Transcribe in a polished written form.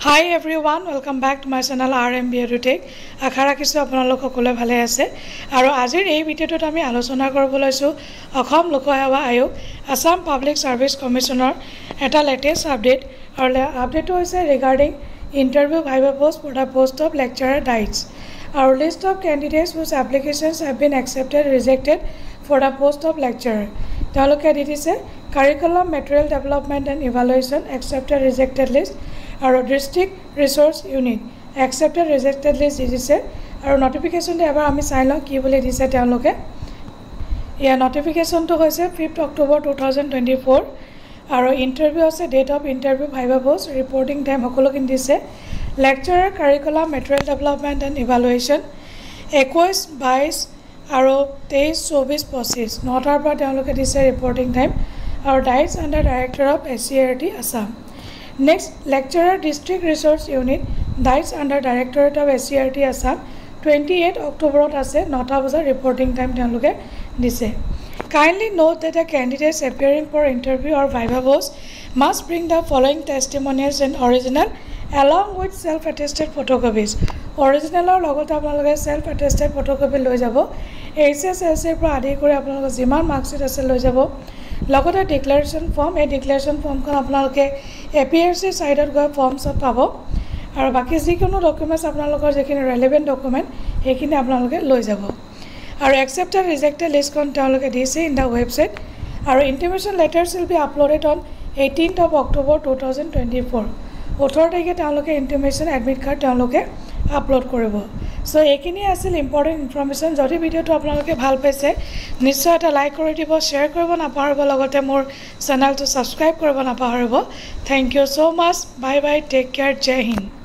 Hi everyone, welcome back to my channel RMB EduTech. আশা ৰাখিছো আপোনালোক সকলোৱে ভালে আছে আৰু আজিৰ এই ভিডিঅ'টোত আমি আলোচনা কৰিব লৈছো অসম লোকসেৱা আয়োগ আসাম পাব্লিক সাৰ্ভিস কমিশনৰ এটা লেটেষ্ট আপডেট আৰু আপডেটটো হৈছে regarding interview viva post for the post of lecturer DIETs আৰু list of candidates whose applications have been accepted rejected for the post of lecturer তেওঁলোকে দি দিছে curriculum material development and evaluation accepted rejected list আৰু district resource unit accepted rejected list দিছে আৰু নোটিফিকেশনটো এবাৰ আমি চাই লওঁ কি বুলি দিছে তেওঁলোকে ইয়া নোটিফিকেশনটো হৈছে 5th October 2024 আৰু ইন্টাৰভিউ আছে date of interview viva post reporting time সকলোখিনি দিছে lecturer curriculum material development and evaluation 21 22 আৰু 23 24 25 নটাৰ পৰা তেওঁলোকে দিছে ৰিপৰ্টিং টাইম আৰু DIETs under director of SCRT Assam Next, lecturer district resource unit, diets under directorate of SCRT Assam, 28 October ase 9 bajar reporting time তেওঁলোকে দিছে Kindly note that the candidates appearing for interview or viva post must bring the following testimonials in original along with self-attested photocopies. Original or logote আপোনালোকে self-attested photocopy লৈ যাব HSLC পৰা আদি কৰি আপোনালোকে যিমান মাৰ্কশিট আছে লৈ যাব লগতে ডিক্লাৰেশ্যন ফৰ্ম এই ডিক্লাৰেশ্যন ফৰ্মখন আপোনালোকে APRC সাইটত গৈ ফৰ্মছত পাব আৰু বাকি যিকোনো ডকুমেন্টছ আপোনালোকৰ যেখিনি ৰেলেভেন্ট ডকুমেন্ট হেখিনি আপোনালোকে লৈ যাব আৰু accepted rejected listখন তেওঁলোকে দিছে ইন দা ৱেবসাইট আৰু ইনটিমেশন letters will be uploaded on 18th of October 2024 18 তাৰিখে তেওঁলোকে ইনটিমেশন এডমিট কাৰ্ড তেওঁলোকে আপলোড কৰিব সো এইখিনি আছিল ইম্পৰ্টেন্ট ইনফৰমেশন যদি ভিডিওটো আপোনালোকে ভাল পাইছে নিশ্চয় এটা লাইক কৰি দিব শেয়াৰ কৰিব নাপাহৰিব লগতে মোৰ চেনেলটো সাবস্ক্ৰাইব কৰিব নাপাহৰিব thank you so much bye bye take care Jai Hind